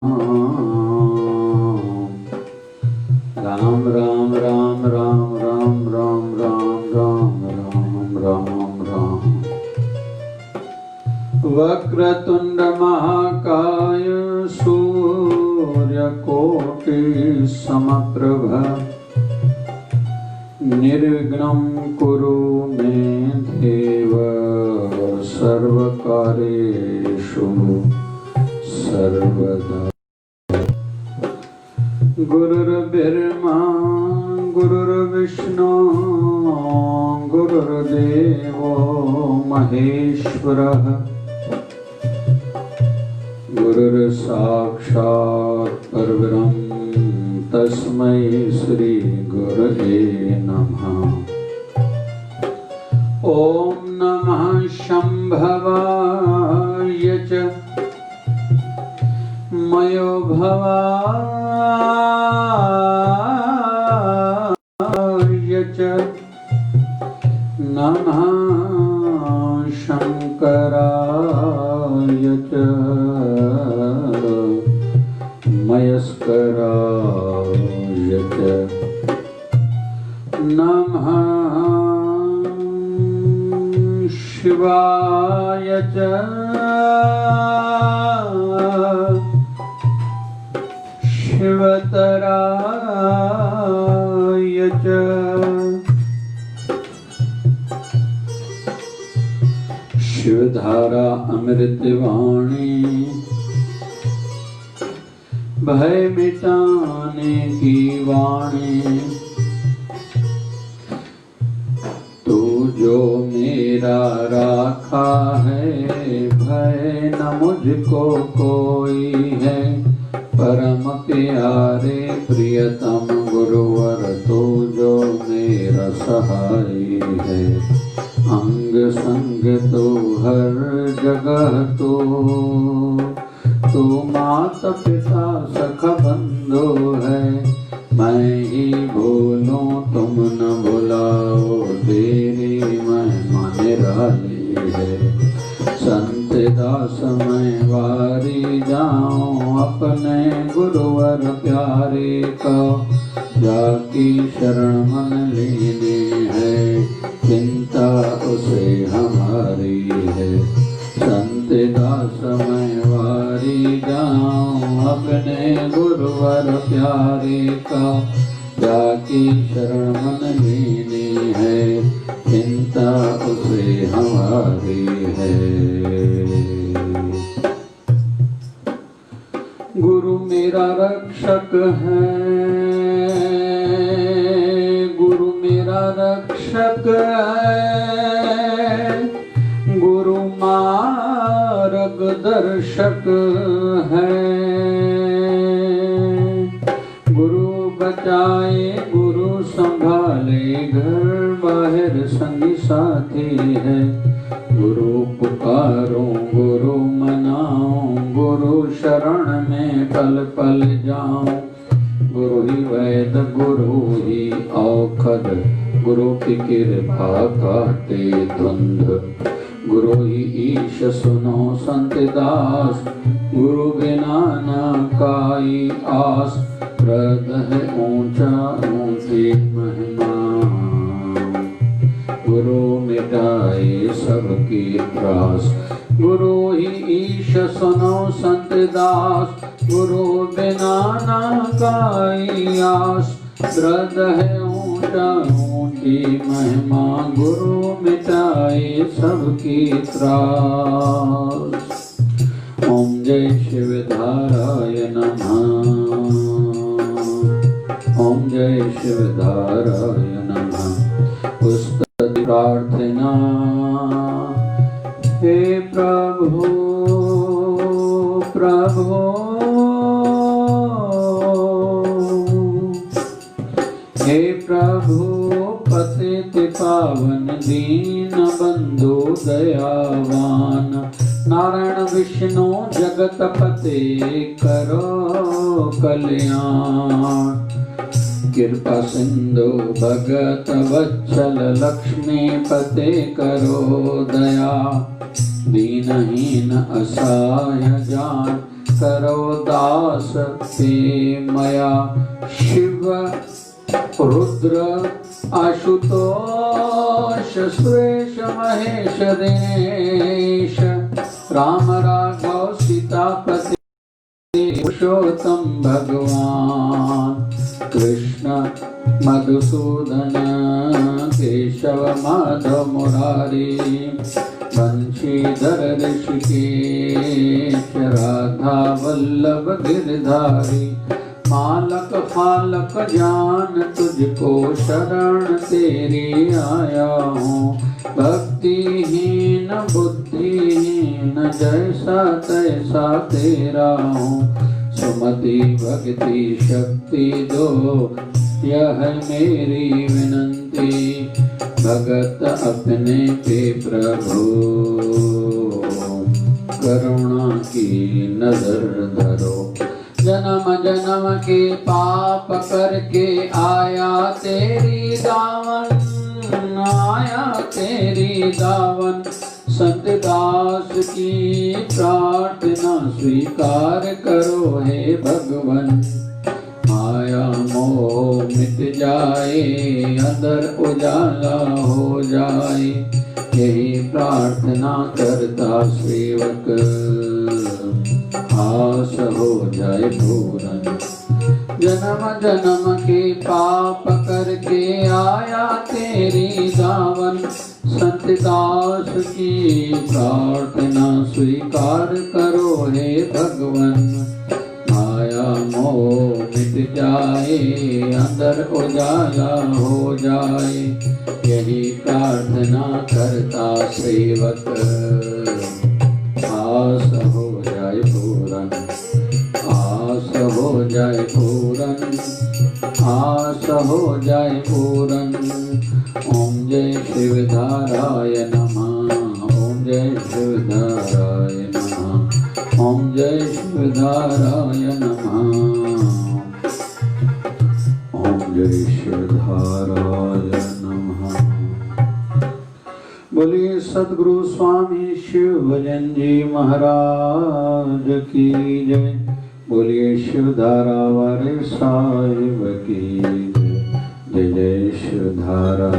राम राम राम राम राम राम राम राम राम राम राम। वक्रतुंड महाकाय सूर्यकोटि समप्रभ निर्विघ्नं कुरु मे देव सर्वकार्येषु सर्वदा। गुरुर्ब्रह्मा गुरुर्विष्णु गुरुर्देवो महेश्वरः गुरुर्साक्षात् परब्रह्म तस्मै श्री गुरवे नमः। ओम नमः शंभवाय च मयो भवाय च नमः शंकराय च मयस्कराय च नमः शिवाय च शिवतराय च शिवधारा अमृतवाणी भय मिटाने की वाणी। तू जो मेरा राखा है भय न मुझको कोई है। परम प्यारे प्रियतम गुरुवर तू जो मेरा सहाय है। अंग संग तू हर जगह तू माता पिता सखा बंधु है। मैं ही भूलूं तुम न भुलाओ तेरी महिमा निराली है। संत दास मैं वारी जाऊं अपने गुरुवर प्यारे का। जाकी शरण मन लेने है चिंता उसे हमारी है। संत दास मैं वारी जाऊं अपने गुरुवर प्यारे का। जाकी शरण मन लेनी है चिंता उसे हमारी है। गुरु मेरा रक्षक है गुरु मेरा रक्षक है। गुरु मार्ग दर्शक है। गुरु बचाए गुरु संभाले घर बाहर संगी साथी है। गुरु पुकारो गुरु मनाऊं गुरु शरण में पल पल जाऊं। गुरु ही वैद गुरु ही औखद गुरु की कृपा काटे द्वंद्व। गुरु ही ईश सुनो संत दास गुरु बिना न काई आस। प्रद है ऊंचा ऊंची महिमा गुरु मिटाए सबकी त्रास। गुरु ही ईश सुनो संत दास गुरु बिना न काई आस। प्रद है ऊंचा ऊंची महिमा गुरु मिटाए सबकी त्रास। ओम जय शिवधाराय नमः। ओम जय शिवधाराय नमः। पुस्तक प्रार्थना हे प्रभु प्रभु हे प्रभु पतित पावन दीन बंधु दयावान। नारायण विष्णु जगत पते करो कल्याण। कृपा सिंधु भगत वत्सल लक्ष्मी पते करो दया। दीनहीन असहाय जान करो दास ते मया शिव रुद्र आशुतोष सुरेश महेश दिनेश राम राघव सीतापति पुरुषोत्तम भगवान कृष्ण मधुसूदन केशव माधव मुरारी बंशीधर ऋषिकेश राधा वल्लभ गिरधारी मालक फालक जान तुझको शरण तेरी आया हूँ भक्तिहीन बुद्धिहीन जैसा तैसा तेरा हूँ सुमति भक्ति शक्ति दो यह मेरी विनंती भगत अपने पे प्रभु करुणा की नजर धरो जन्म जन्म के पाप करके आया तेरी दावन सतदास की प्रार्थना स्वीकार करो हे भगवन माया मोह मिट जाए अंदर उजाला हो जाए यही प्रार्थना करता सेवक आस हो जाए पूरन जन्म जन्म के पाप करके आया तेरी दावन सतदास की प्रार्थना स्वीकार करो हे भगवन माया मोह मिट जाए अंदर उजाला हो जाए यही प्रार्थना करता सेवक आस हो जाए पूरन आस हो जाए पूरन आस हो जाए पूरन ओम जय शिवधाराय नमः ओम जय शिवधाराय नमः ओम जय शिवधाराय नमः ओम जय शिवधाराय नमः। बोलिए सद्गुरु स्वामी शिवभजन जी महाराज की जय। बोलिए शिवधारा वाले साहिब की जय जय शिवधारा।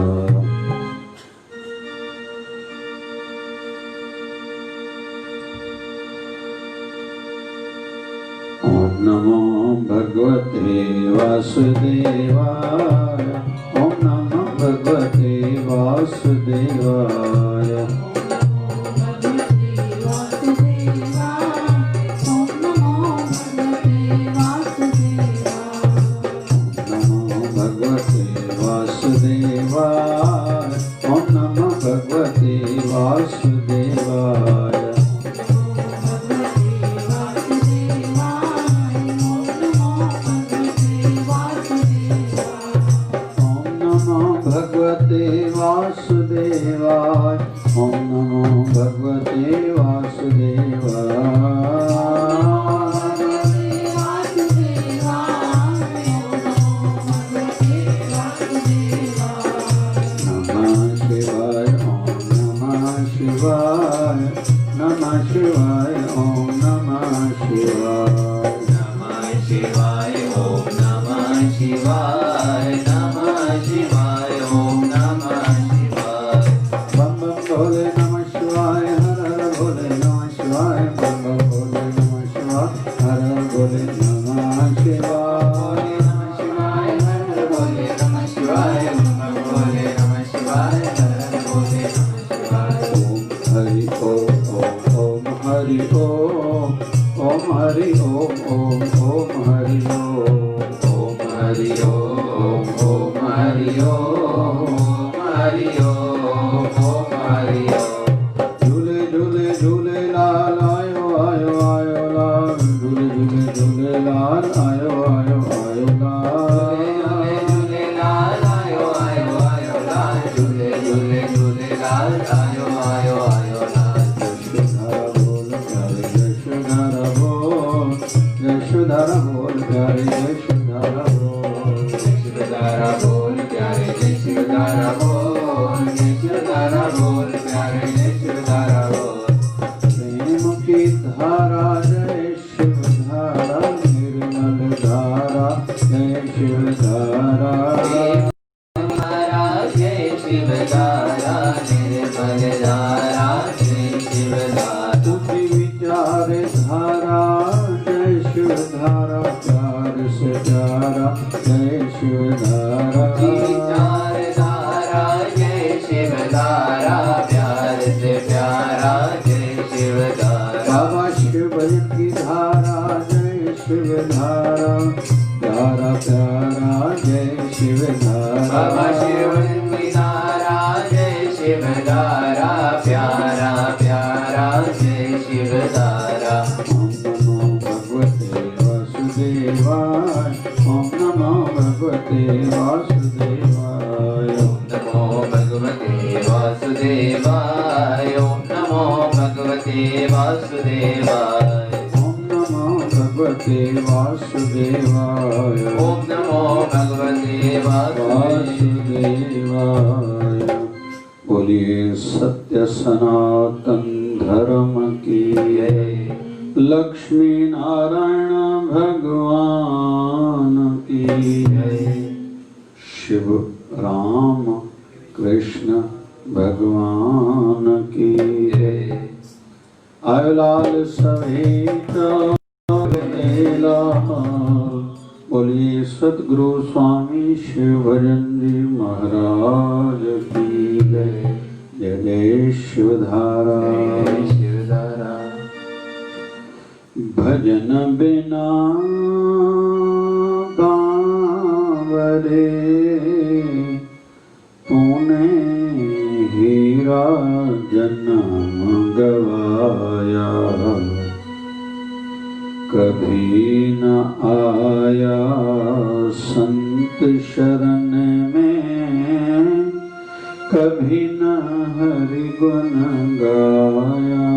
ओम नमो भगवते वासुदेवाय ओम नमो भगवते वासुदेवाय ओम नमो भगवते वासुदेवाय ओम नमो भगवते वासुदेवाय ओम नमो भगवते नमः शिवाय ओम नमः शिवाय नमः शिवाय ओम नमः शिवाय नमः शिवाय ओम नमः शिवाय बम बम भोले नमः शिवाय हर हर भोले नमः शिवाय बम बम भोले नमः शिवाय हर हर भोले नमः शिवाय नमः शिवाय हर हर भोले नमः शिवाय बम बम भोले नमः शिवाय हर हर भोले नमः शिवाय ओम हरि ओम ओम हरि ओम ओम हरि ओम ओम ओम हरि ओम हरि ओम हरि ओम हरि ओम हरि ओम। झूले झूले झूले लाल आयो आयो आयो लाल झूले झूले झूले लाल आयो आयो आयो लाल झूले लाल आयो आयो आयो लाल झूले झूले झूले लाल आयो आयो आयो लाल। यशोधरा बोल प्यारे यशोधरा बोल यशोधरा बोल प्यारे यशोधरा बोल यशोधरा बोल प्यारे यशोधरा बोल प्रेम की धारा जय शिव से प्यारा जय शिवधारा चार धारा जय शिवधारा प्यार से प्यारा जय शिवधारा बाबा शिव भजन की धारा जय शिवधारा प्यारा प्यारा जय शिवधारा बाबा शिव की धारा जय शिवधारा प्यारा प्यारा जय शिवधारा ओम नमो भगवते वासुदेवाय ओम नमो भगवते वासुदेवाय ओम नमो भगवते वासुदेवाय ओम नमो भगवते वासुदेवाय ओम नमो भगवते वासुदेवाय बोलिए सत्य सनातन धर्म की जय लक्ष्मी नारायण भगवान की जय शिव राम कृष्ण भगवान की जय आयोलाल सहित बोलिए सतगुरु स्वामी शिव भजन जी महाराज की जय जय जय शिवधारा शिवधारा भजन बिना बावरे तूने हीरा जन्म गवाया कभी न आया संत शरण में कभी न हरि गुण गाया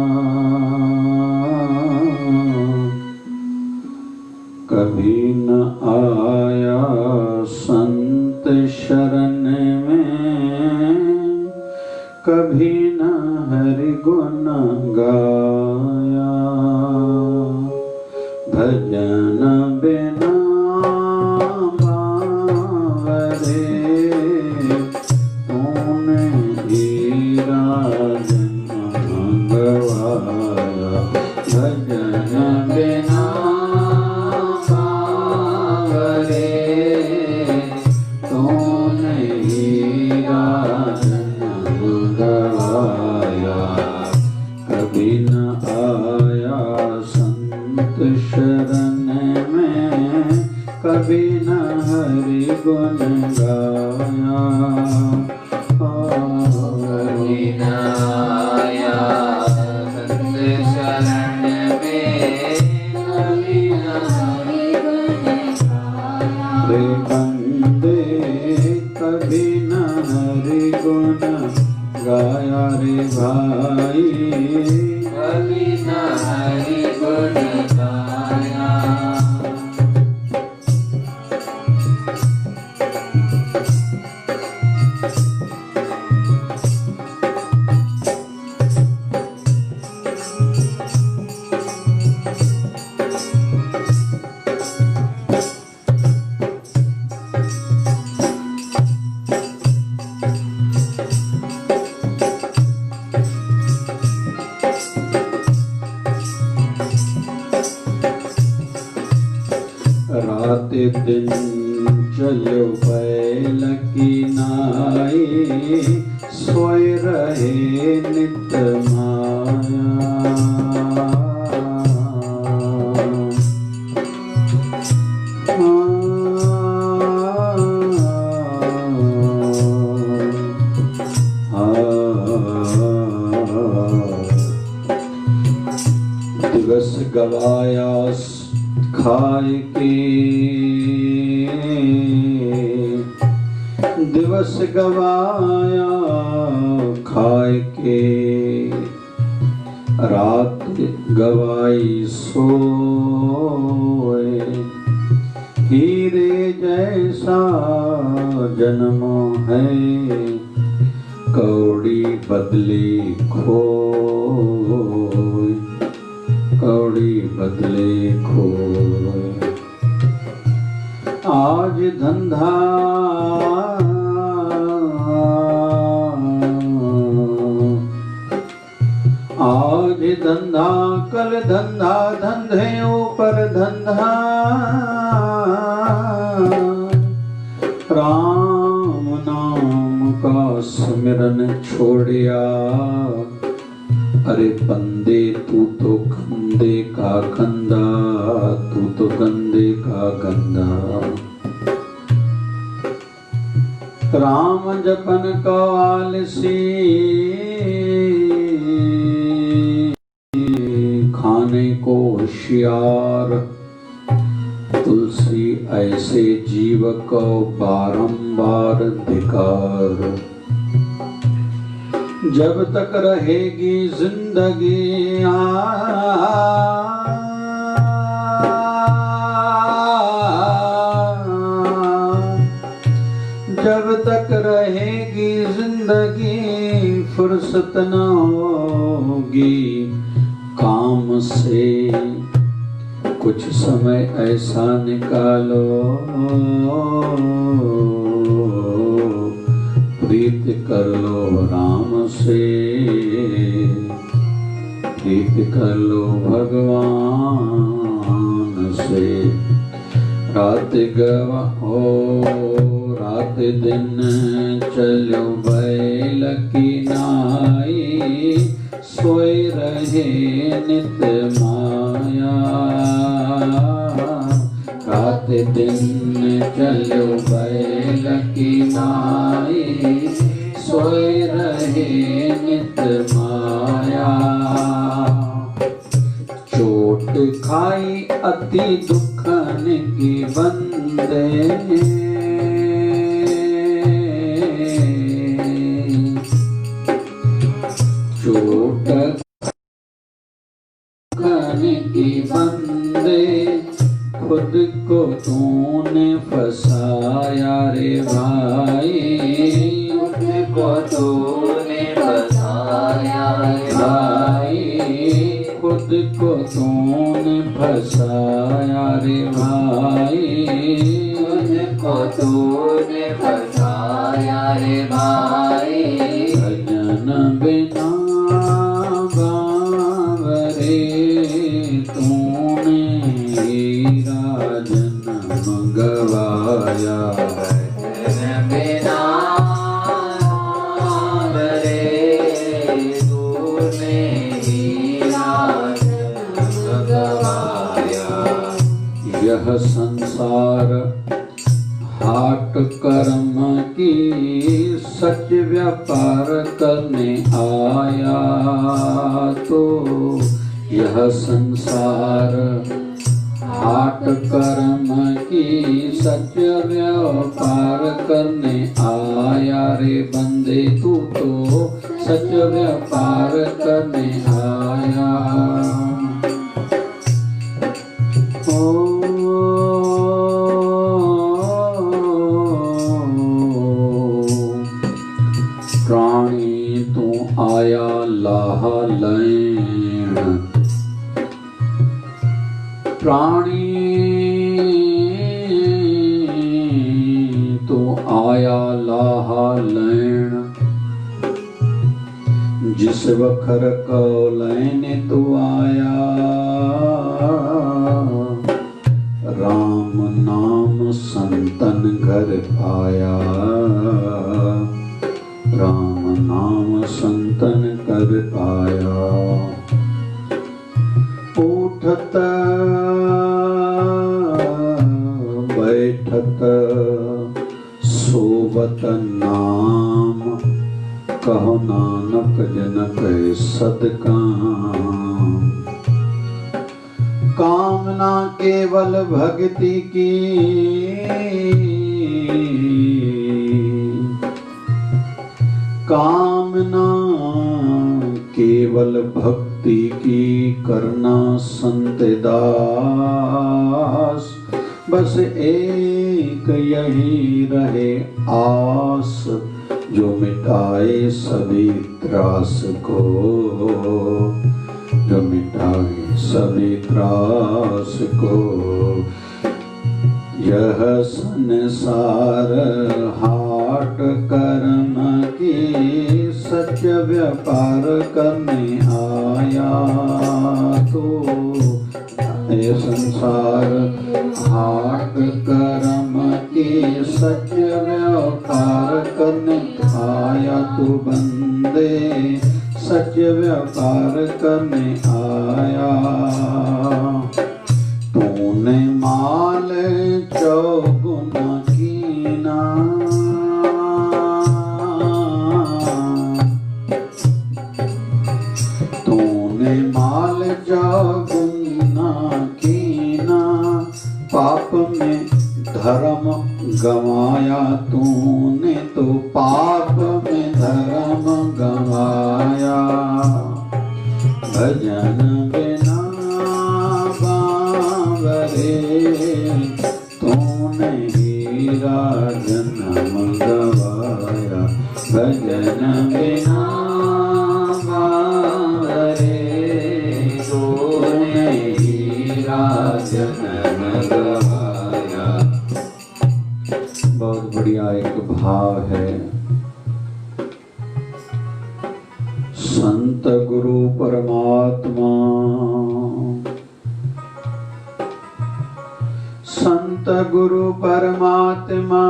कभी न आया संत शरण में कभी न हरि गुण गाया भजन बिना बावरे तूने हीरा जन्म गवाया भजन बिना शरण में कभी न हरि गुण गाया कभी न आया संत शरण में कभी न हरि गुण गाया रे बंदे कभी न हरि गुण गाया रे भाई कभी न हरि गुण गाया रात दिन चलो बैल की नाई सोए रहे नित माया दिवस गवाया खाए के दिवस गवाया खाए के रात गवाई सोए हीरे जैसा जन्म है कौड़ी बदली खोए कौड़ी बदले खोए आज धंधा आज धंधा कल केवल धंधा, धंधे ऊपर धंधा। राम नाम का स्मरण छोड़िया, अरे बंदे तू तो गंदे का गंदा, तू तो गंदे का गंदा। राम जपन को आलसी, खाने को होशियार। तुलसी ऐसे जीव को बारंबार धिकार। जब तक रहेगी जिंदगी जब तक रहेगी जिंदगी, फुर्सत न होगी काम से। कुछ समय ऐसा निकालो, प्रीत कर लो राम से, प्रीत कर लो भगवान से। रात गवा हो रात दिन चलो बैल की नाई, सोए रहे नित माया। रात दिन चलो बैल की नाई, सोए रहे नित माया। चोट खाई अति दुखन की बंदे, चोट खाने की बंदे, खुद को तूने फसाया रे भाई, खुद को तूने फसाया रे भाई, खुद को तूने फसाया रे भाई, खुद को तूने फसाया रे भाई। भजन बिना बावरे तूने हीरा जन्म गवाया। भजन बिना बावरे तूने हीरा जन्म गवाया। यह संसार हाट कर्म की, सच व्यापार करने आया तो। यह संसार हाट कर्म की, सच व्यापार करने आया रे बंदे, तू तो सच व्यापार करने आया। प्राणी तू आया लाह लैण, प्राणी तू आया लाह लैण। जिस वखर को लैने तू आया, राम नाम संतन घर पाया। राम नाम संतन कर पाया। उठत बैठत सोबत नाम, कहो नानक जनक सदकाम। कामना केवल भक्ति की, कामना केवल भक्ति की करना संत दास। बस एक यही रहे आस, जो मिटाए सभी त्रास को, जो मिटाए सभी त्रास को। यह संसार हाट कर्म की, सच व्यापार करने आया तो ये संसार हाट कर्म के सच व्यापार करने आया तू बंदे, सच व्यापार करने आया। तूने माल चौगुना कीना, तूने माल चौगुना कीना, पाप में धर्म गवाया। तूने तो पाप में धर्म गवाया। भजन बिना बावरे, तूने हीरा जन्म गवाया। भजन बिना बावरे, तूने हीरा जन्म गवाया। बहुत बढ़िया एक भाव है। संत गुरु परमात्मा, संत गुरु परमात्मा,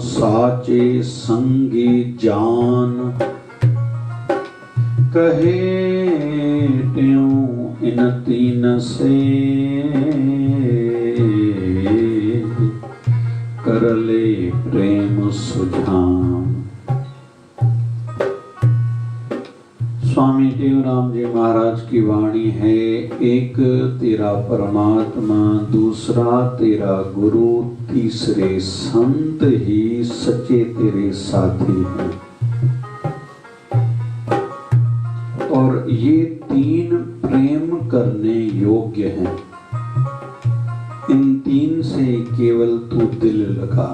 साचे संगी जान। कहे त्यों इन तीन से, कर ले प्रेम सुझान। स्वामी देवराम जी महाराज की वाणी है। एक तेरा परमात्मा, दूसरा तेरा गुरु, तीसरे संत ही सच्चे तेरे साथी हैं। और ये तीन प्रेम करने योग्य हैं। इन तीन से केवल तू दिल लगा,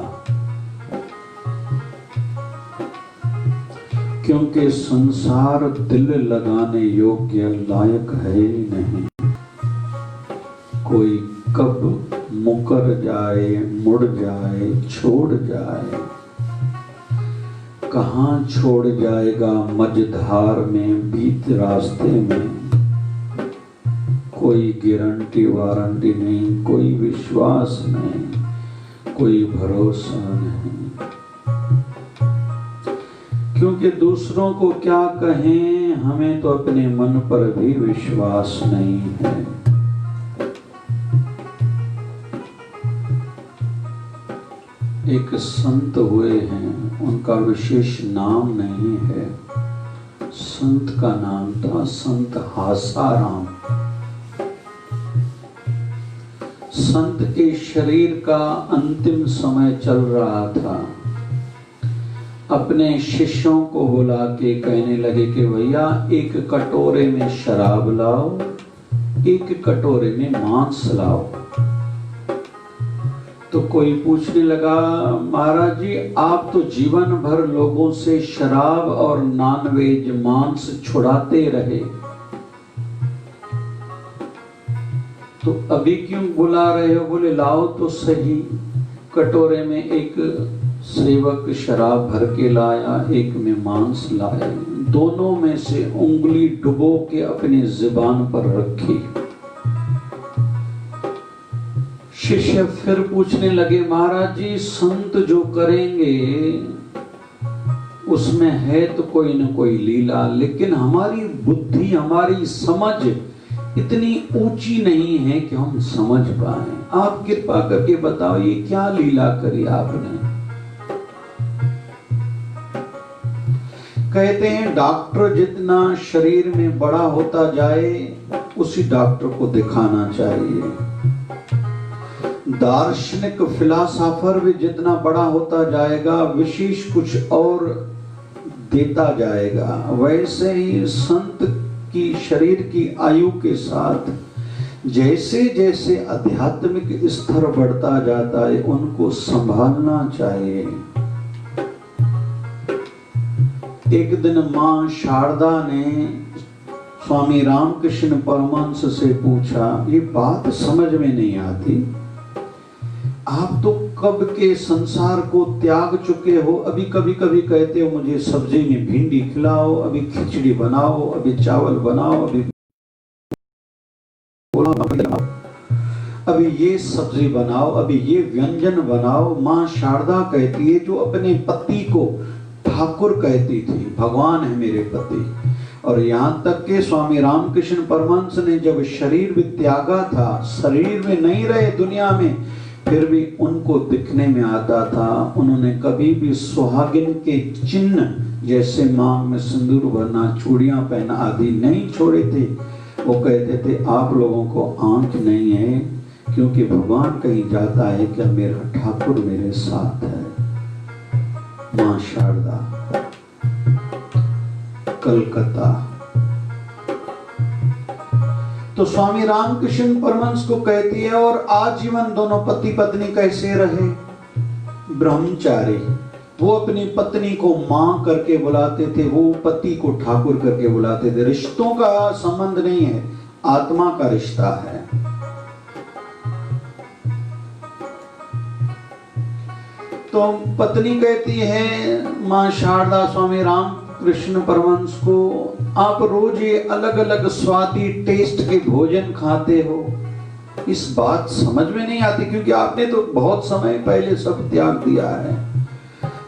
क्योंकि संसार दिल लगाने योग्य लायक है ही नहीं। कोई कब मुकर जाए, मुड़ जाए, छोड़ जाए, कहाँ छोड़ जाएगा मझधार में, बीत रास्ते में। कोई गारंटी वारंटी नहीं, कोई विश्वास नहीं, कोई भरोसा नहीं। क्योंकि दूसरों को क्या कहें, हमें तो अपने मन पर भी विश्वास नहीं है। एक संत हुए हैं, उनका विशेष नाम नहीं है। संत का नाम था संत हासाराम। संत के शरीर का अंतिम समय चल रहा था। अपने शिष्यों को बुला के कहने लगे कि भैया एक कटोरे में शराब लाओ, एक कटोरे में मांस लाओ। तो कोई पूछने लगा, महाराज जी आप तो जीवन भर लोगों से शराब और नॉनवेज मांस छुड़ाते रहे, तो अभी क्यों बुला रहे हो? बोले लाओ तो सही। कटोरे में एक सेवक शराब भर के लाया, एक में मांस लाया। दोनों में से उंगली डुबो के अपनी जुबान पर रखी। शिष्य फिर पूछने लगे, महाराज जी संत जो करेंगे उसमें है तो कोई न कोई लीला, लेकिन हमारी बुद्धि, हमारी समझ इतनी ऊंची नहीं है कि हम समझ पाए। आप कृपा करके बताओ ये क्या लीला करी आपने? कहते हैं डॉक्टर जितना शरीर में बड़ा होता जाए उसी डॉक्टर को दिखाना चाहिए। दार्शनिक फिलॉसफर भी जितना बड़ा होता जाएगा विशेष कुछ और देता जाएगा। वैसे ही संत की शरीर की आयु के साथ जैसे जैसे आध्यात्मिक स्तर बढ़ता जाता है उनको संभालना चाहिए। एक दिन मां शारदा ने स्वामी रामकृष्ण परमहंस से पूछा, ये बात समझ में नहीं आती आप तो कब के संसार को त्याग चुके हो, अभी कभी कभी कहते हो मुझे सब्जी में भिंडी खिलाओ, अभी खिचड़ी बनाओ, अभी चावल बनाओ, अभी ये सब्जी बनाओ, अभी ये व्यंजन बनाओ। माँ शारदा कहती है, जो अपने पति को ठाकुर कहती थी, भगवान है मेरे पति। और यहाँ तक के स्वामी रामकृष्ण परमहंस ने जब शरीर भी त्यागा था, शरीर में नहीं रहे दुनिया में, फिर भी उनको दिखने में आता था। उन्होंने कभी भी सुहागिन के चिन्ह जैसे मांग में सिंदूर भरना, चूड़ियां पहना आदि नहीं छोड़े थे। वो कहते थे आप लोगों को आंख नहीं है, क्योंकि भगवान कहीं जाता है क्या, मेरा ठाकुर मेरे साथ है। मां शारदा, कलकत्ता। तो स्वामी रामकृष्ण परमहंस को कहती है, और आजीवन दोनों पति पत्नी कैसे रहे, ब्रह्मचारी। वो अपनी पत्नी को मां करके बुलाते थे, वो पति को ठाकुर करके बुलाते थे। रिश्तों का संबंध नहीं है, आत्मा का रिश्ता है। तो पत्नी कहती है मां शारदा स्वामी रामकृष्ण परमहंस को, आप रोज ये अलग अलग स्वादी टेस्ट के भोजन खाते हो, इस बात समझ में नहीं आती, क्योंकि आपने तो बहुत समय पहले सब त्याग दिया है।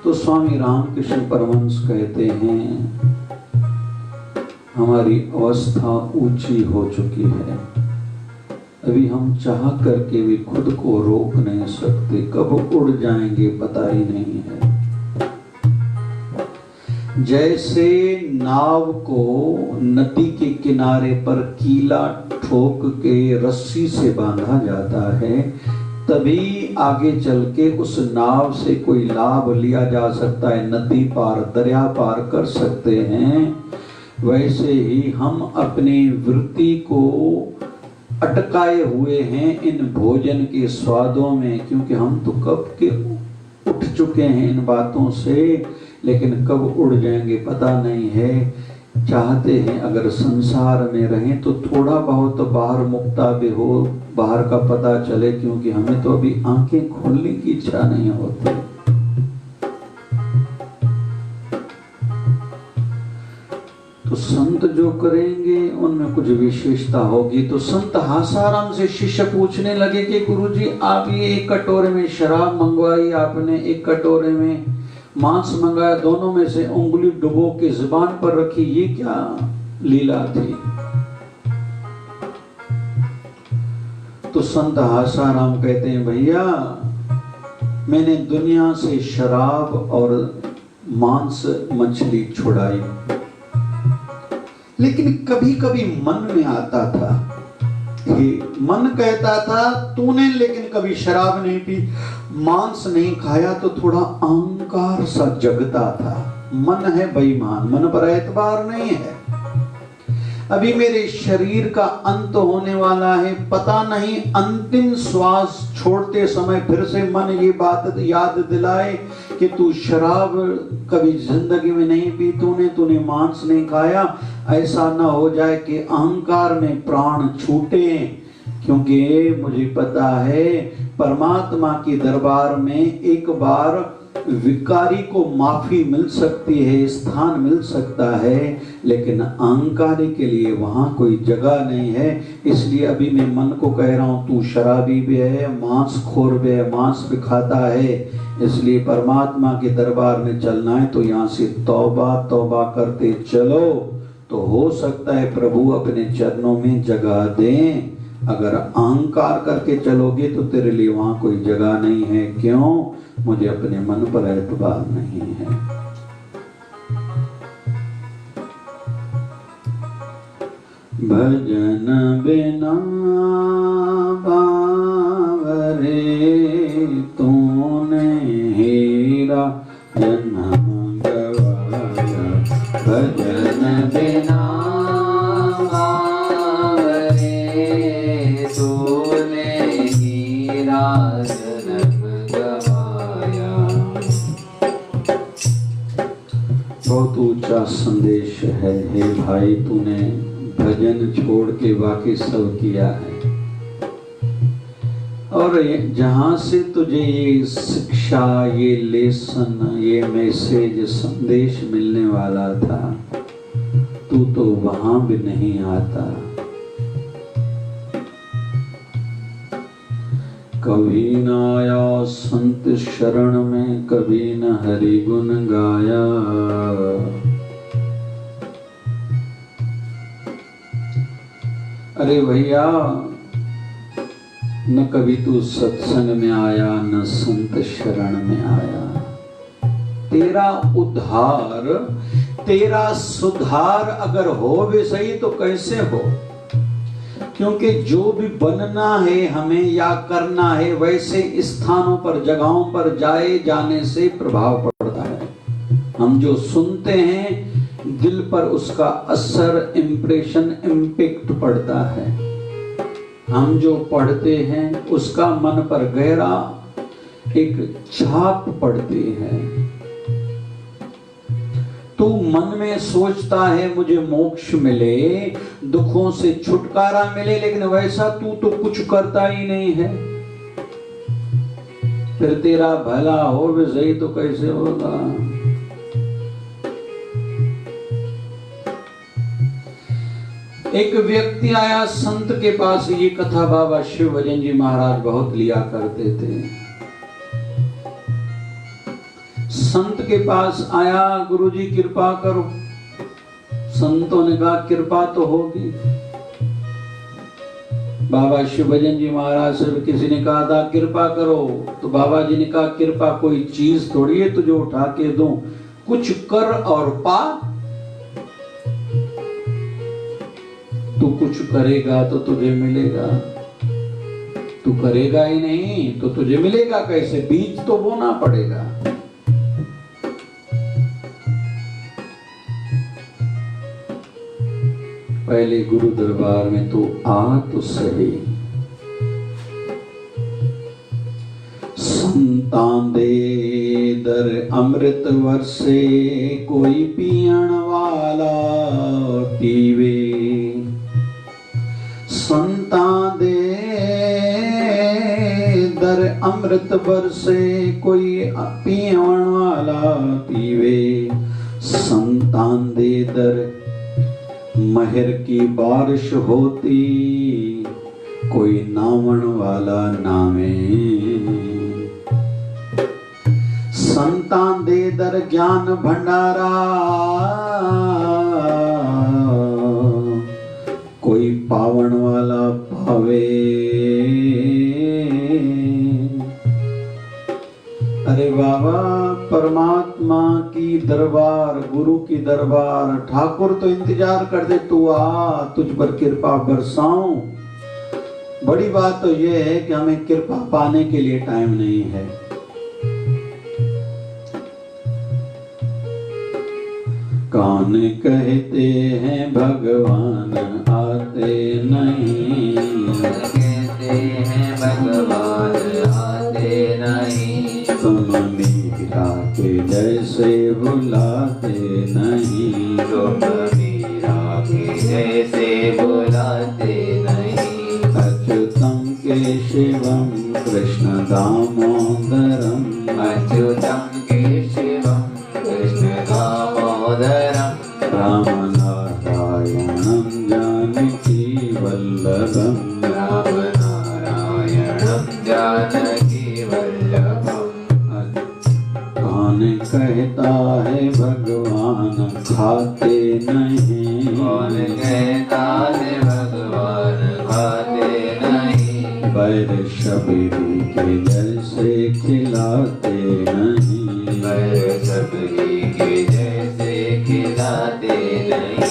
तो स्वामी रामकृष्ण परमहंस कहते हैं, हमारी अवस्था ऊंची हो चुकी है, अभी हम चाह करके भी खुद को रोक नहीं सकते, कब उड़ जाएंगे पता ही नहीं है। जैसे नाव को नदी के किनारे पर कीला ठोक के रस्सी से बांधा जाता है, तभी आगे चल के उस नाव से कोई लाभ लिया जा सकता है, नदी पार दरिया पार कर सकते हैं। वैसे ही हम अपनी वृत्ति को अटकाए हुए हैं इन भोजन के स्वादों में, क्योंकि हम तो कब के उठ चुके हैं इन बातों से, लेकिन कब उड़ जाएंगे पता नहीं है। चाहते हैं अगर संसार में रहें तो थोड़ा बहुत बाहर मुक्ता भी हो, बाहर का पता चले, क्योंकि हमें तो अभी आंखें खोलने की इच्छा नहीं होती। तो संत जो करेंगे उनमें कुछ विशेषता होगी। तो संत हासाराम से शिष्य पूछने लगे कि गुरुजी आप ये एक कटोरे में शराब मंगवाई आपने, एक कटोरे में मांस मंगाया, दोनों में से उंगली डुबो के जुबान पर रखी, ये क्या लीला थी। तो संत हासाराम कहते हैं, भैया मैंने दुनिया से शराब और मांस मछली छुड़ाई, लेकिन कभी कभी मन में आता था, मन कहता था तूने लेकिन कभी शराब नहीं पी, मांस नहीं खाया, तो थोड़ा अहंकार सा जगता था। मन है बेईमान, मन पर एतबार नहीं है। अभी मेरे शरीर का अंत होने वाला है, पता नहीं अंतिम श्वास छोड़ते समय फिर से मन ये बात याद दिलाए कि तू शराब कभी जिंदगी में नहीं पी, तूने मांस नहीं खाया, ऐसा ना हो जाए कि अहंकार में प्राण छूटे। क्योंकि मुझे पता है परमात्मा के दरबार में एक बार विकारी को माफी मिल सकती है, स्थान मिल सकता है, लेकिन अहंकारी के लिए वहां कोई जगह नहीं है। इसलिए अभी मैं मन को कह रहा हूं, तू शराबी भी है, मांस खोर भी है, मांस भी खाता है, इसलिए परमात्मा के दरबार में चलना है तो यहाँ से तौबा तौबा करते चलो, तो हो सकता है प्रभु अपने चरणों में जगह दें। अगर अहंकार करके चलोगे तो तेरे लिए वहां कोई जगह नहीं है। क्यों? मुझे अपने मन पर एतबार नहीं है। भजन बिना बावरे तूने हीरा जन्म गवाया, भजन बिना बहुत ऊंचा संदेश है। हे भाई, तूने भजन छोड़ के बाकी सब किया है और जहां से तुझे ये शिक्षा, ये लेसन, ये मैसेज, संदेश मिलने वाला था, तू तो वहां भी नहीं आता। कभी न आया संत शरण में, कभी न हरि गुण गाया। अरे भैया, न कभी तू सत्संग में आया, न संत शरण में आया। तेरा उद्धार, तेरा सुधार अगर हो भी सही तो कैसे हो? क्योंकि जो भी बनना है हमें या करना है, वैसे स्थानों पर, जगहों पर जाने से प्रभाव पड़ता है। हम जो सुनते हैं दिल पर उसका असर, इम्प्रेशन, इम्पैक्ट पड़ता है। हम जो पढ़ते हैं उसका मन पर गहरा एक छाप पड़ती है। तू मन में सोचता है मुझे मोक्ष मिले, दुखों से छुटकारा मिले, लेकिन वैसा तू तो कुछ करता ही नहीं है। फिर तेरा भला हो भी सही तो कैसे होगा? एक व्यक्ति आया संत के पास। ये कथा बाबा शिव भजन जी महाराज बहुत लिया करते थे। संत के पास आया, गुरुजी कृपा करो। संतों ने कहा कृपा तो होगी। बाबा शिव भजन जी महाराज से किसी ने कहा था कृपा करो, तो बाबा जी ने कहा कृपा कोई चीज थोड़ी है तुझे उठा के दूं, कुछ कर और पा। तू कुछ करेगा तो तुझे मिलेगा, तू करेगा ही नहीं तो तुझे मिलेगा कैसे? बीज तो बोना पड़ेगा। पहले गुरु दरबार में तू आ तो सही। संतान दे दर अमृत वर्षे, कोई पियण वाला पीवे। संतान दे दर अमृत वर्षे, कोई पियण वाला पीवे। संतान दे दर महर की बारिश होती, कोई नावण वाला नावे। संतान दे दर ज्ञान भंडारा, कोई पावन वाला पावे। अरे बाबा, परमात्मा की दरबार, गुरु की दरबार, ठाकुर तो इंतजार कर दे, तू आ, तुझ पर कृपा बरसाऊं। बड़ी बात तो यह है कि हमें कृपा पाने के लिए टाइम नहीं है। कान कहते हैं भगवान आते नहीं, कहते हैं भगवान आते नहीं। तुम मीरा के जैसे बुलाते नहीं, तुम मीरा के जैसे बुलाते नहीं। अच्युतम केशवम कृष्ण दामोदरम, अच्युतम केशवम कृष्ण दामोदरम। राम नारायणम जानकी वल्लभम, राम नारायणम जानकी वल्लभम। कौन कहता है भगवान खाते नहीं, कौन कहता है भगवान खाते नहीं। बैर शबरी के जैसे खिलाते नहीं, बैर शबरी के जैसे खिलाते नहीं।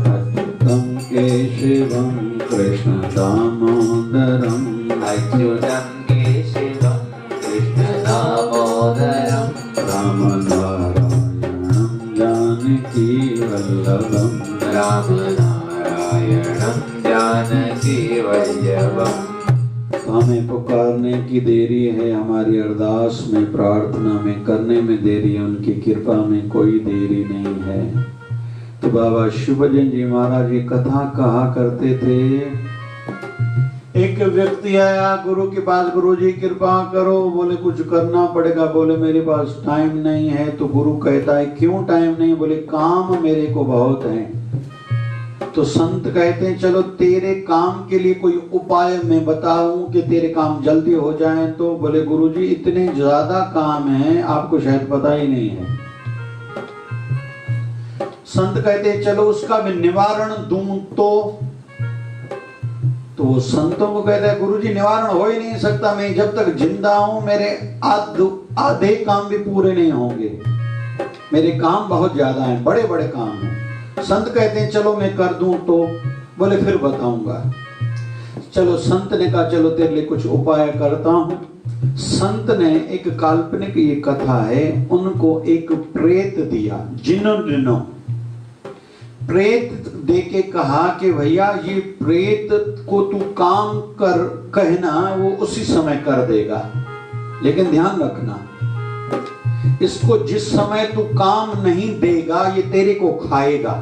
अच्युतम केशवम कृष्ण दामोदरम, अच्युतम केशवम कृष्ण दामोदरम। राम नारायणम जानकी वल्लभम, राम नारायणम जानकी वल्लभम। हमें पुकारने की देरी है, हमारी अरदास में, प्रार्थना में, करने में देरी है, उनकी कृपा में कोई देरी नहीं है। तो बाबा शिव भजन जी महाराज ये कथा कहा करते थे एक व्यक्ति आया गुरु के पास, गुरु जी कृपा करो, बोले कुछ करना पड़ेगा, बोले मेरे पास टाइम नहीं है। तो गुरु कहता है क्यों टाइम नहीं? बोले काम मेरे को बहुत है। तो संत कहते हैं चलो तेरे काम के लिए कोई उपाय मैं बताऊं कि तेरे काम जल्दी हो जाएं। तो बोले गुरु जी इतने ज्यादा काम है, आपको शायद पता ही नहीं है। संत कहते हैं चलो उसका मैं निवारण दूं। तो वो संतों को कहता है गुरु जी निवारण हो ही नहीं सकता, मैं जब तक जिंदा हूं मेरे आधे काम भी पूरे नहीं होंगे, मेरे काम बहुत ज्यादा हैं, बड़े बड़े काम हैं। संत कहते हैं चलो मैं कर दूं। तो बोले फिर बताऊंगा। चलो संत ने कहा चलो तेरे लिए कुछ उपाय करता हूं। संत ने एक काल्पनिक ये कथा है, उनको एक प्रेत दिया, जिन्होंने प्रेत देके कहा कि भैया ये प्रेत को तू काम कर कहना, वो उसी समय कर देगा, लेकिन ध्यान रखना इसको जिस समय तू काम नहीं देगा ये तेरे को खाएगा।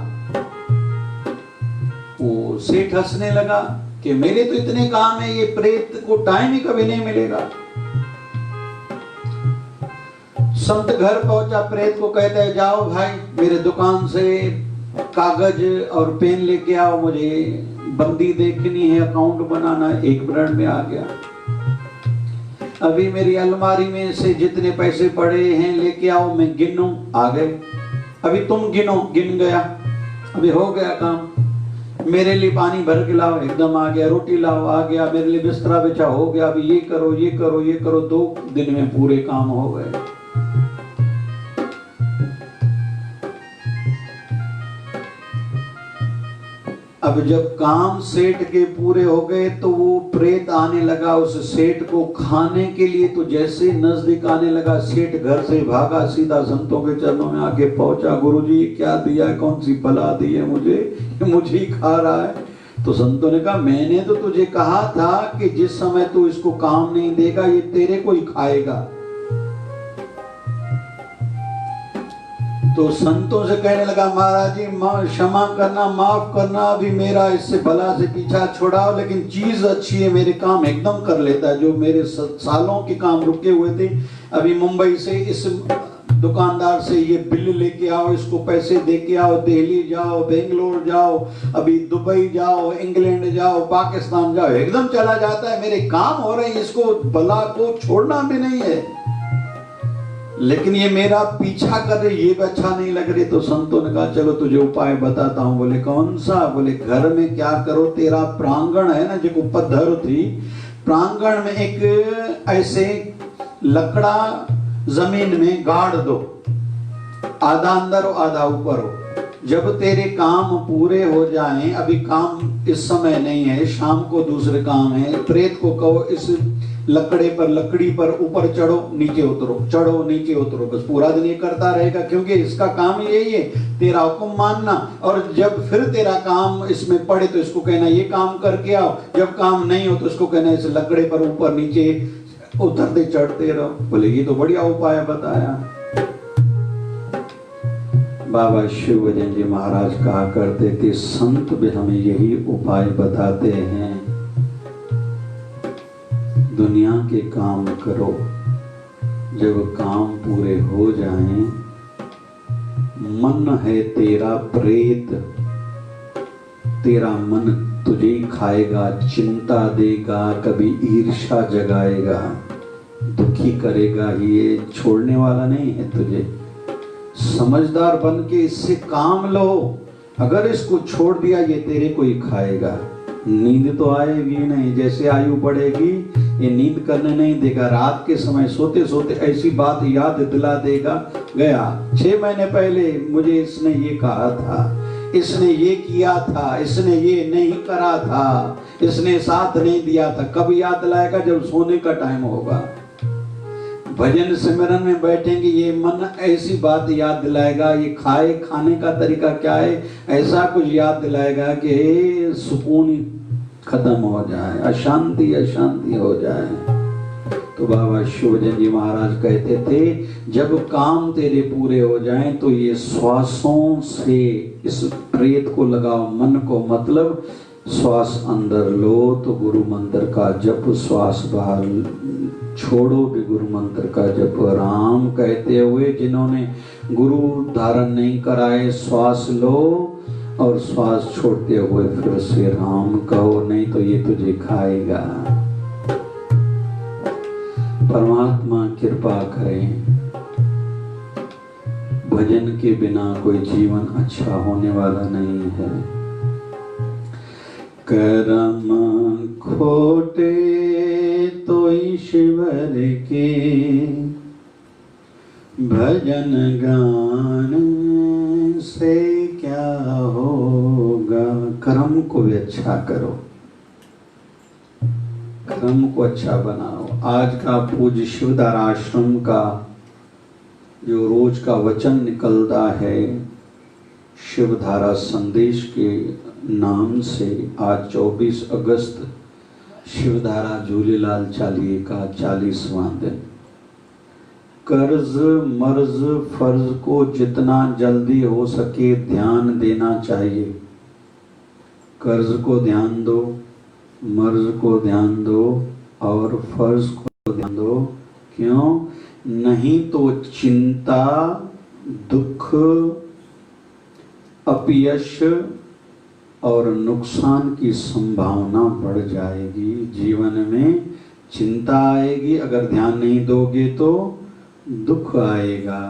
वो सेठ हंसने लगा कि मेरे तो इतने काम है, ये प्रेत को टाइम ही कभी नहीं मिलेगा। संत घर पहुंचा, प्रेत को कहता है जाओ भाई मेरे दुकान से कागज और पेन लेके आओ, मुझे बंदी देखनी है, अकाउंट बनाना। 1 मिनट में आ गया। अभी मेरी अलमारी में से जितने पैसे पड़े हैं लेके आओ, मैं गिनूं। आ गए। अभी तुम गिनो। गिन गया। अभी हो गया काम। मेरे लिए पानी भर के लाओ, एकदम आ गया। रोटी लाओ, आ गया। मेरे लिए बिस्तरा बिछा, हो गया। अभी ये करो ये करो ये करो। 2 दिन में पूरे काम हो गए। अब जब काम सेठ के पूरे हो गए तो वो प्रेत आने लगा उस सेठ को खाने के लिए। तो जैसे नजदीक आने लगा, सेठ घर से भागा, सीधा संतों के चरणों में आके पहुंचा। गुरुजी क्या दिया है, कौन सी बला दी है मुझे ही खा रहा है। तो संतों ने कहा मैंने तो तुझे कहा था कि जिस समय तू इसको काम नहीं देगा ये तेरे को ही खाएगा। तो संतों से कहने लगा महाराज जी क्षमा करना, माफ करना, अभी मेरा इससे भला से पीछा छुड़ाओ, लेकिन चीज अच्छी है, मेरे काम एकदम कर लेता है। जो मेरे सालों के काम रुके हुए थे, अभी मुंबई से इस दुकानदार से ये बिल लेके आओ, इसको पैसे दे के आओ, दिल्ली जाओ, बेंगलोर जाओ, अभी दुबई जाओ, इंग्लैंड जाओ, पाकिस्तान जाओ, एकदम चला जाता है। मेरे काम हो रहे हैं, इसको भला को छोड़ना भी नहीं है, लेकिन ये मेरा पीछा कर रहे, ये भी अच्छा नहीं लग रही। तो संतों ने कहा चलो तुझे उपाय बताता हूँ। बोले कौन सा? बोले घर में क्या करो, तेरा प्रांगण है ना, जो पत्थर थी, प्रांगण में एक ऐसे लकड़ा जमीन में गाड़ दो, आधा अंदर हो आधा ऊपर हो। जब तेरे काम पूरे हो जाएं, अभी काम इस समय नहीं है, शाम को दूसरे काम है, प्रेत को कहो इस लकड़ी पर ऊपर चढ़ो नीचे उतरो, चढ़ो नीचे उतरो, बस पूरा दिन ये करता रहेगा, क्योंकि इसका काम यही है, तेरा हुक्म मानना। और जब फिर तेरा काम इसमें पड़े तो इसको कहना ये काम करके आओ, जब काम नहीं हो तो इसको कहना इस लकड़े पर ऊपर नीचे उतरते चढ़ते रहो। बोले ये तो बढ़िया उपाय बताया। बाबा शिवभजन जी महाराज कहा करते थे संत भी हमें यही उपाय बताते हैं, दुनिया के काम करो, जब काम पूरे हो जाएं, मन है तेरा प्रेत, तेरा मन तुझे खाएगा, चिंता देगा, कभी ईर्ष्या जगाएगा, दुखी करेगा, ये छोड़ने वाला नहीं है तुझे। समझदार बन के इससे काम लो, अगर इसको छोड़ दिया ये तेरे को ही खाएगा। नींद तो आएगी नहीं, जैसे आयु बढ़ेगी ये नींद करने नहीं देगा, रात के समय सोते सोते ऐसी बात याद दिला देगा, गया 6 महीने पहले मुझे इसने ये कहा था, इसने ये किया था, इसने ये नहीं करा था, इसने साथ नहीं दिया था। कब याद दिलाएगा? जब सोने का टाइम होगा। भजन सिमरन में बैठेंगे, ये मन ऐसी बात याद दिलाएगा, ये खाने का तरीका क्या है, ऐसा कुछ याद दिलाएगा कि सुकून खत्म हो जाए, अशांति हो जाए। तो बाबा शिवभजन जी महाराज कहते थे जब काम तेरे पूरे हो जाएं तो ये श्वासों से इस प्रेत को लगाओ, मन को, मतलब श्वास अंदर लो तो गुरु मंत्र का जप, श्वास बाहर छोड़ो भी गुरु मंत्र का जप। राम कहते हुए जिन्होंने गुरु धारण नहीं कराए, श्वास लो और श्वास छोड़ते हुए फिर से राम कहो, नहीं तो ये तुझे खाएगा। परमात्मा कृपा करें, भजन के बिना कोई जीवन अच्छा होने वाला नहीं है। करम खोटे तो ईश्वर के, भजन गान से क्या होगा। कर्म को भी अच्छा करो, कर्म को अच्छा बनाओ। आज का पूज्य शिवधारा आश्रम का जो रोज का वचन निकलता है शिवधारा संदेश के नाम से, आज 24 अगस्त शिवधारा झूलेलाल चालीहे का 40वां दिन। कर्ज मर्ज फर्ज को जितना जल्दी हो सके ध्यान देना चाहिए। कर्ज को ध्यान दो, मर्ज को ध्यान दो और फर्ज को ध्यान दो। क्यों? नहीं तो चिंता, दुख, अपयश और नुकसान की संभावना बढ़ जाएगी। जीवन में चिंता आएगी, अगर ध्यान नहीं दोगे तो दुख आएगा,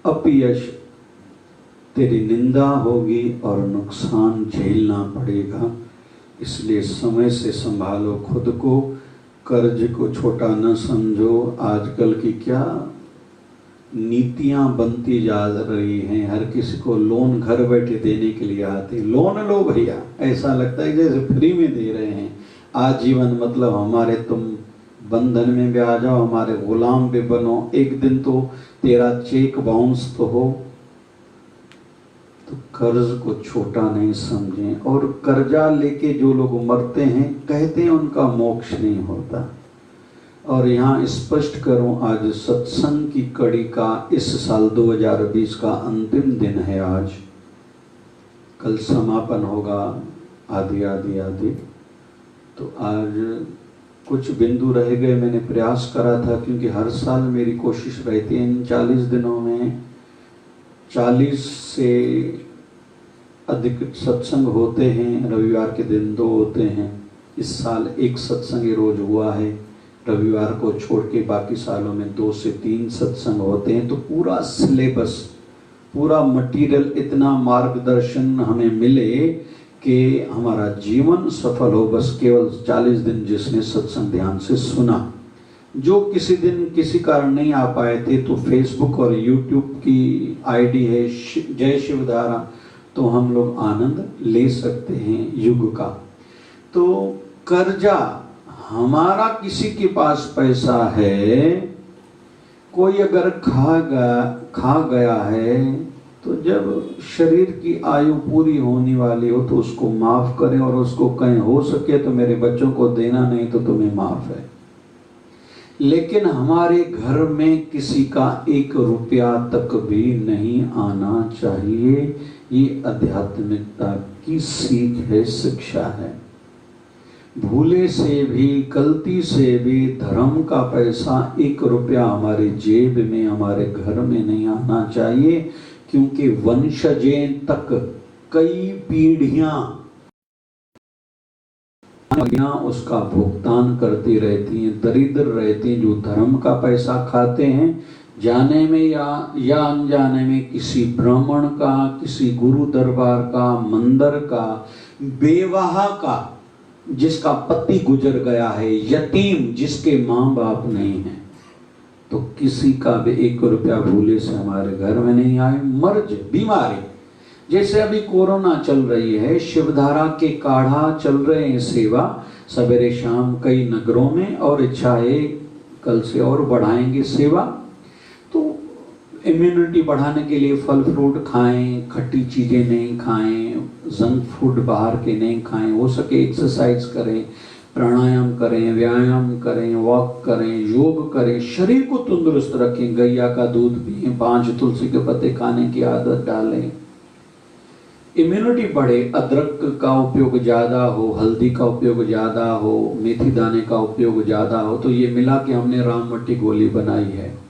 अपयश, तेरी निंदा होगी और नुकसान झेलना पड़ेगा। इसलिए समय से संभालो खुद को, कर्ज को छोटा न समझो। आजकल की क्या नीतियां बनती जा रही हैं, हर किसी को लोन घर बैठे देने के लिए आते, लोन लो भैया, ऐसा लगता है जैसे फ्री में दे रहे हैं। आजीवन मतलब हमारे, तुम बंधन में भी आ जाओ, हमारे गुलाम भी बनो, एक दिन तो तेरा चेक बाउंस तो हो। तो कर्ज को छोटा नहीं समझें। और कर्जा लेके जो लोग मरते हैं कहते हैं उनका मोक्ष नहीं होता। और यहाँ स्पष्ट करूं, आज सत्संग की कड़ी का इस साल 2020 का अंतिम दिन है। आज कल समापन होगा आदि आदि आदि। तो आज कुछ बिंदु रह गए, मैंने प्रयास करा था, क्योंकि हर साल मेरी कोशिश रहती है इन 40 दिनों में 40 से अधिक सत्संग होते हैं। रविवार के दिन 2 होते हैं। इस साल 1 सत्संग रोज हुआ है, रविवार को छोड़ के बाकी सालों में 2 से 3 सत्संग होते हैं। तो पूरा सिलेबस, पूरा मटेरियल, इतना मार्गदर्शन हमें मिले कि हमारा जीवन सफल हो। बस केवल 40 दिन जिसने सत्संग ध्यान से सुना। जो किसी दिन किसी कारण नहीं आ पाए थे तो फेसबुक और यूट्यूब की आईडी है जय शिवधारा, तो हम लोग आनंद ले सकते हैं युग का। तो कर्जा, हमारा किसी के पास पैसा है, कोई अगर खा गया है, तो जब शरीर की आयु पूरी होने वाली हो तो उसको माफ करें, और उसको कहीं हो सके तो मेरे बच्चों को देना, नहीं तो तुम्हें माफ है। लेकिन हमारे घर में किसी का 1 रुपया तक भी नहीं आना चाहिए। ये आध्यात्मिकता की सीख है, शिक्षा है। भूले से भी, गलती से भी धर्म का पैसा 1 रुपया हमारे जेब में, हमारे घर में नहीं आना चाहिए। क्योंकि वंशजें तक कई पीढ़ियां उसका भुगतान करती रहती हैं, दरिद्र रहती हैं। जो धर्म का पैसा खाते हैं, जाने में या अनजाने में किसी ब्राह्मण का, किसी गुरु दरबार का, मंदिर का, बेवाह का जिसका पति गुजर गया है, यतीम जिसके माँ बाप नहीं है, तो किसी का भी 1 रुपया भूले से हमारे घर में नहीं आए। मर्ज, बीमारी, जैसे अभी कोरोना चल रही है, शिवधारा के काढ़ा चल रहे हैं सेवा सवेरे शाम कई नगरों में, और इच्छा है कल से और बढ़ाएंगे सेवा। तो इम्यूनिटी बढ़ाने के लिए फल फ्रूट खाएं, खट्टी चीज़ें नहीं खाएं, जंक फूड बाहर के नहीं खाएं, हो सके एक्सरसाइज करें, प्राणायाम करें, व्यायाम करें, वॉक करें, योग करें, शरीर को तंदुरुस्त रखें, गैया का दूध पिएं, 5 तुलसी के पत्ते खाने की आदत डालें। इम्यूनिटी बढ़े, अदरक का उपयोग ज़्यादा हो, हल्दी का उपयोग ज़्यादा हो, मेथी दाने का उपयोग ज़्यादा हो, तो ये मिला के हमने रामबट्टी गोली बनाई है।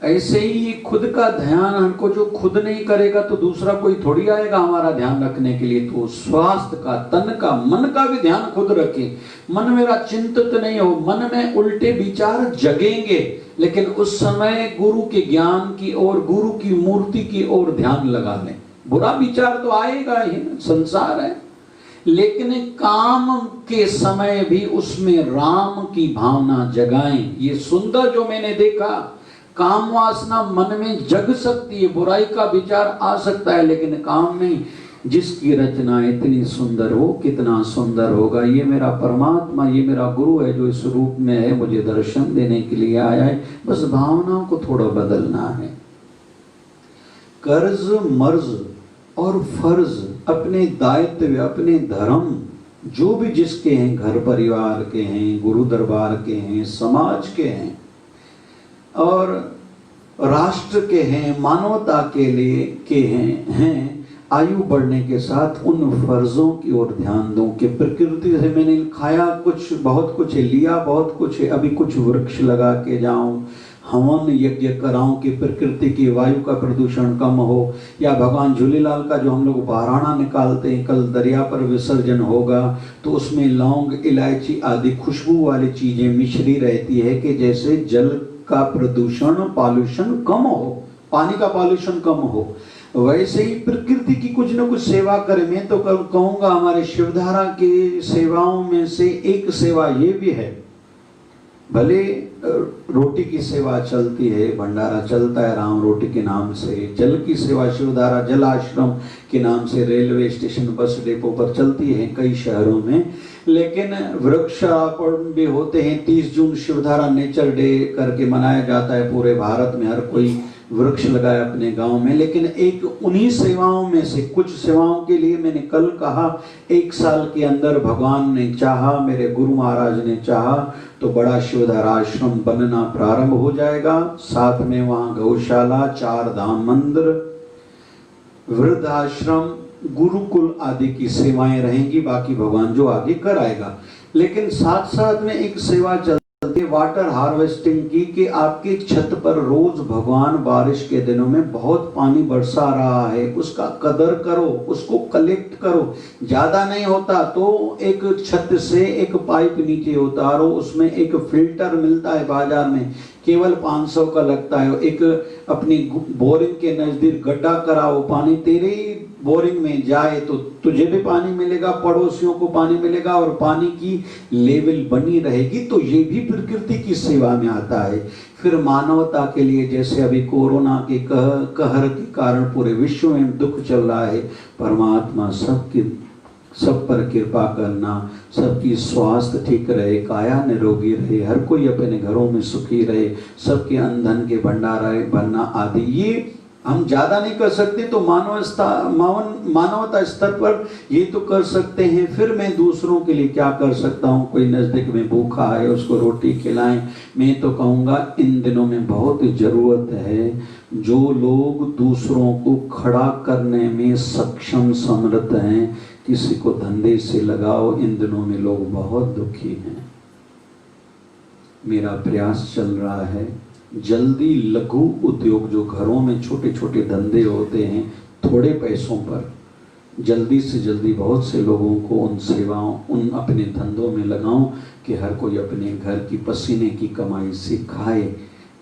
ऐसे ही ये खुद का ध्यान हमको जो खुद नहीं करेगा तो दूसरा कोई थोड़ी आएगा हमारा ध्यान रखने के लिए। तो स्वास्थ्य का, तन का, मन का भी ध्यान खुद रखें। मन मेरा चिंतित नहीं हो, मन में उल्टे विचार जगेंगे, लेकिन उस समय गुरु के ज्ञान की ओर, गुरु की मूर्ति की ओर ध्यान लगा लें। बुरा विचार तो आएगा ही, संसार है, लेकिन काम के समय भी उसमें राम की भावना जगाएं। ये सुंदर जो मैंने देखा, काम वासना मन में जग सकती है, बुराई का विचार आ सकता है, लेकिन काम में जिसकी रचना इतनी सुंदर हो, कितना सुंदर होगा। ये मेरा परमात्मा, ये मेरा गुरु है जो इस रूप में है, मुझे दर्शन देने के लिए आया है। बस भावनाओं को थोड़ा बदलना है। कर्ज मर्ज और फर्ज, अपने दायित्व, अपने धर्म जो भी जिसके हैं, घर परिवार के हैं, गुरु दरबार के हैं, समाज के हैं और राष्ट्र के हैं, मानवता के लिए के हैं, आयु बढ़ने के साथ उन फर्जों की ओर ध्यान दूं कि प्रकृति से मैंने खाया कुछ, बहुत कुछ लिया, बहुत कुछ, अभी कुछ वृक्ष लगा के जाऊं, हवन यज्ञ कराऊं कि प्रकृति की वायु का प्रदूषण कम हो, या भगवान झूलेलाल का जो हम लोग बहराना निकालते हैं, कल दरिया पर विसर्जन होगा तो उसमें लौंग, इलायची आदि खुशबू वाली चीजें मिश्री रहती है कि जैसे जल का प्रदूषण, पॉल्यूशन कम हो, पानी का पॉल्यूशन कम हो, वैसे ही प्रकृति की कुछ न कुछ सेवा करें। मैं तो कहूंगा हमारे शिवधारा की सेवाओं में से एक सेवा ये भी है, भले रोटी की सेवा चलती है, भंडारा चलता है राम रोटी के नाम से, जल की सेवा शिवधारा जल आश्रम के नाम से रेलवे स्टेशन, बस डिपो पर चलती है कई शहरों में, लेकिन वृक्षारोपण भी होते हैं। 30 जून शिवधारा नेचर डे करके मनाया जाता है पूरे भारत में, हर कोई वृक्ष लगाए अपने गांव में। लेकिन एक उन्हीं सेवाओं में से कुछ सेवाओं के लिए मैंने कल कहा, 1 साल के अंदर भगवान ने चाहा, मेरे गुरु महाराज ने चाहा तो बड़ा शिवधारा आश्रम बनना प्रारंभ हो जाएगा। साथ में वहां गौशाला, 4 धाम मंदिर, वृद्धाश्रम, गुरुकुल आदि की सेवाएं रहेंगी, बाकी भगवान जो आगे कराएगा। लेकिन साथ साथ में एक सेवा चलती है वाटर हार्वेस्टिंग की, कि आपकी छत पर रोज भगवान बारिश के दिनों में बहुत पानी बरसा रहा है, उसका कदर करो, उसको कलेक्ट करो। ज्यादा नहीं होता तो एक छत से एक पाइप नीचे उतारो, उसमें एक फिल्टर मिलता है बाजार में, केवल 500 का लगता है। एक अपनी बोरिंग के नजदीक गड्ढा कराओ, पानी तेरे ही बोरिंग में जाए तो तुझे भी पानी मिलेगा, पड़ोसियों को पानी मिलेगा और पानी की लेवल बनी रहेगी। तो ये भी प्रकृति की सेवा में आता है। फिर मानवता के लिए, जैसे अभी कोरोना के कहर के कारण पूरे विश्व में दुख चल रहा है, परमात्मा सब पर कृपा करना, सबकी स्वास्थ्य ठीक रहे, काया निरोगी रहे, हर कोई अपने घरों में सुखी रहे, सबके अन्न धन के भंडार बनना आदि। ये हम ज्यादा नहीं कर सकते तो मानवता स्तर पर ये तो कर सकते हैं। फिर मैं दूसरों के लिए क्या कर सकता हूँ? कोई नजदीक में भूखा है, उसको रोटी खिलाएं। मैं तो कहूँगा इन दिनों में बहुत जरूरत है, जो लोग दूसरों को खड़ा करने में सक्षम समर्थ हैं, किसी को धंधे से लगाओ। इन दिनों में लोग बहुत दुखी हैं। मेरा प्रयास चल रहा है, जल्दी लघु उद्योग, जो घरों में छोटे छोटे धंधे होते हैं थोड़े पैसों पर, जल्दी से जल्दी बहुत से लोगों को उन सेवाओं, उन अपने धंधों में लगाऊं कि हर कोई अपने घर की पसीने की कमाई से खाए।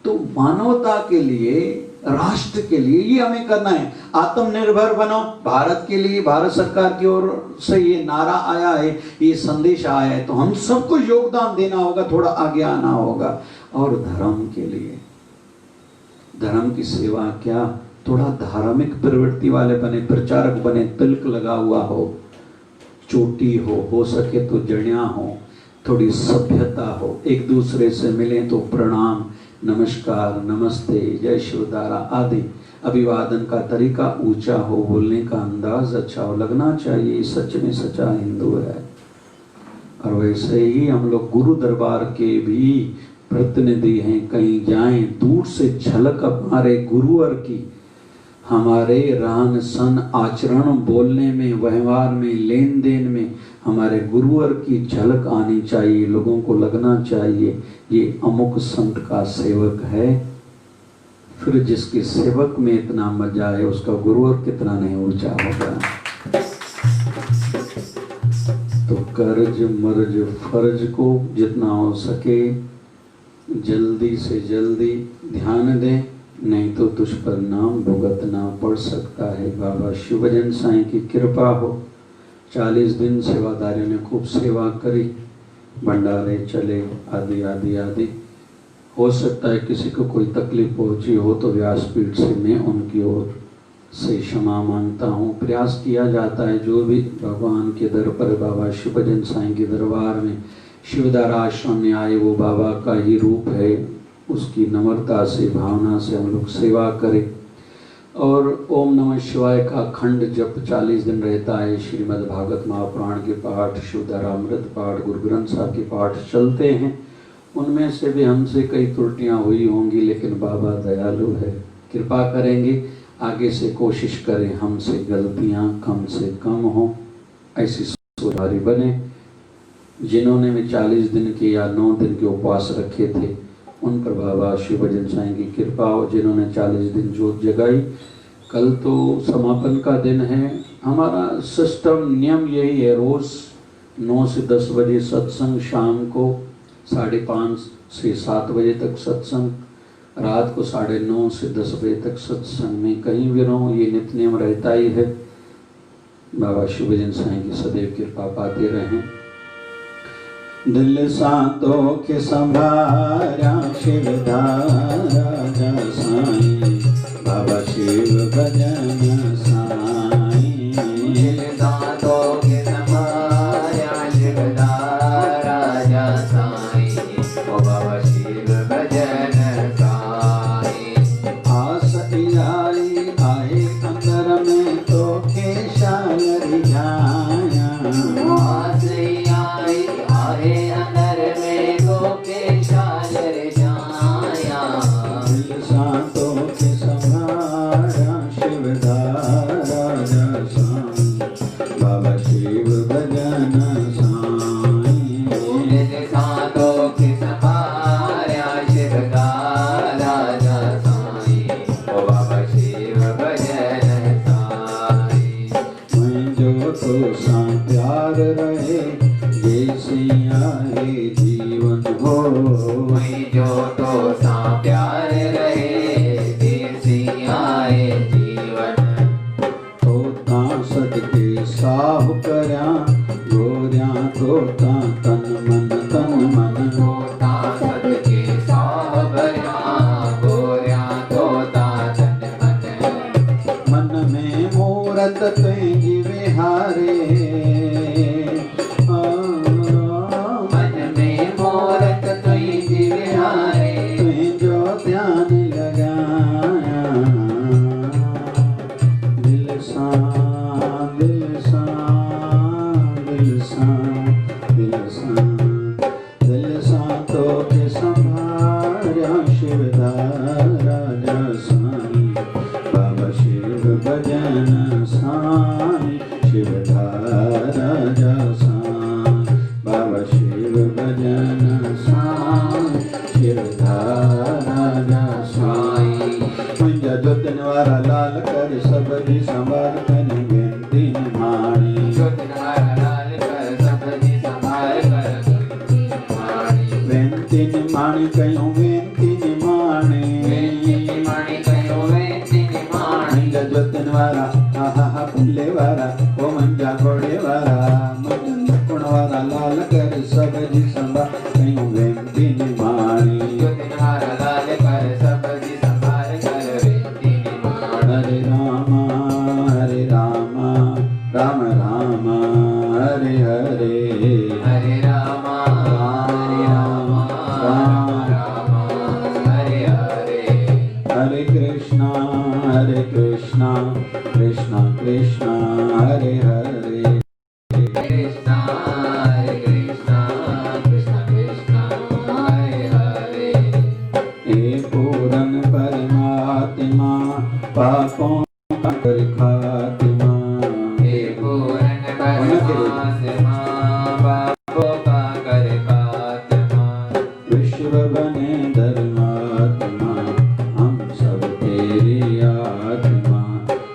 तो मानवता के लिए, राष्ट्र के लिए ये हमें करना है। आत्मनिर्भर बनो, भारत के लिए भारत सरकार की ओर से ये नारा आया है, ये संदेश आया है, तो हम सबको योगदान देना होगा, थोड़ा आगे आना होगा। और धर्म के लिए, धर्म की सेवा क्या, थोड़ा धार्मिक प्रवृत्ति वाले बने, प्रचारक बने, तिलक लगा हुआ हो, चोटी हो सके तो जड़ियां हो, थोड़ी सभ्यता हो, एक दूसरे से मिले तो प्रणाम, नमस्कार, नमस्ते, जय शिवधारा आदि अभिवादन का तरीका ऊंचा हो, बोलने का अंदाज अच्छा हो, लगना चाहिए सच में सच्चा हिंदू है। और वैसे ही हम लोग गुरु दरबार के भी प्रतिनिधि हैं, कहीं जाएं दूर से झलक हमारे गुरुवर की हमारे रहन सहन, आचरण, बोलने में, व्यवहार में, लेन देन में हमारे गुरुवर की झलक आनी चाहिए। लोगों को लगना चाहिए ये अमुक संत का सेवक है। फिर जिसके सेवक में इतना मजा है उसका गुरुवर कितना नहीं ऊंचा होगा। तो कर्ज मर्ज फर्ज को जितना हो सके जल्दी से जल्दी ध्यान दें, नहीं तो तुझ पर नाम भुगतना पड़ सकता है। बाबा शिवभजन साईं की कृपा हो। 40 दिन सेवादारियों ने खूब सेवा करी, भंडारे चले आदि आदि आदि। हो सकता है किसी को कोई तकलीफ पहुंची हो तो व्यासपीठ से मैं उनकी ओर से क्षमा मांगता हूँ। प्रयास किया जाता है जो भी भगवान के दर पर, बाबा शिवभजन साईं के दरबार में शिवदार आश्रम में आए वो बाबा का ही रूप है। उसकी नम्रता से, भावना से हम लोग सेवा करें। और ओम नमः शिवाय का खंड जप 40 दिन रहता है। श्रीमद् भागवत महापुराण के पाठ, शिवधारामृत पाठ, गुरु ग्रंथ साहब के पाठ चलते हैं। उनमें से भी हमसे कई त्रुटियां हुई होंगी, लेकिन बाबा दयालु है, कृपा करेंगे। आगे से कोशिश करें हमसे गलतियां कम से कम हो, ऐसी सुधारी बने। जिन्होंने भी 40 दिन के या 9 दिन के उपवास रखे थे उन पर बाबा शिवभजन साईं की कृपा हो। जिन्होंने 40 दिन जोत जगाई, कल तो समापन का दिन है। हमारा सिस्टम नियम यही है, रोज़ 9 से 10 बजे सत्संग, शाम को 5:30 से 7 बजे तक सत्संग, रात को 9:30 से 10 बजे तक सत्संग में कहीं भी रहो, ये नित्य नियम रहता ही है। बाबा शिवभजन साईं की सदैव कृपा पाते रहें। दिल सांतों के संभारा शिवधारा साईं, बाबा शिव भजन साईं। दिल सांतों के संभारा शिवधारा साईं, ओ बाबा शिव भजन साईं। आस आई आए अंदर में तो के शायर जाया, आस आई आए अंदर में तो के शायर जाया। दिल सांतों के संभारा शिवधारा साईं, बाबा शिव भजन साईं। दिल सांतों के संभारा शिवधारा साईं, ओ बाबा शिव भजन साईं। मैं जो तो सा प्यार रहे जैसी आए जीवन हो, वही जो तो सा प्यार रहे देसी आए जीवन। होता सदके साफ करया गोरिया धोता तन मन होता सदके सावरिया गोरिया धोता तन मन। मन में मूरत तेजी विहारे, मन में मोरत तुई विहारे। तुझ जो ध्यान लगाया, दिल सा दिल सा दिल सा दिल सा दिल सा तो के संभारा शिवधारा साईं, बाबा शिव भजन साईं। शिवधारा साईं, बाबा शिव भजन साईं। शिवधारा साईं। मुंजा जोतन वारा लाल कर सब जी संभाल कर बेनती माणी, ज्योतिनारा लाल कर सब जी संभाल कर माणी। बेनती माणी कयूं बेनती माणी, बेनती माणी कयो बेनती माणी। मुंजा जोतन वारा हा फुले वारा ओ मंजा घोड़े वारा, मंजा कुण वारा लाल कर सब जी संभाल कयूं बेनती माणी। ज्योतिनारा लाल कर सब जी संभाल कर बेनती माणी। हरे राम राम राम हरे हरे, हरे राम राम राम हरे हरे। हरे कृष्णा कृष्णा कृष्णा हरे हरे। हरे विश्व बने धर्मात्मा, हम सब तेरी आत्मा।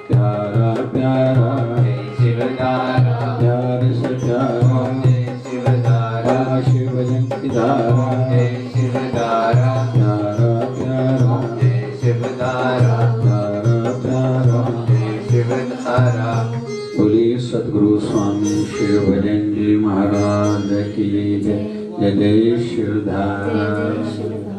प्यारा प्यारा जय शिवधारा, प्यार से प्यारा, जय शिवधारा, शिव जंती धारा, जय शिवधारा, प्यारा प्यारा, जय शिवधारा, प्यारा प्यारा। जय शिवधारा। बोलिए सद्गुरु स्वामी शिव भजन जी महाराज की जय। जय जय शिवधारा।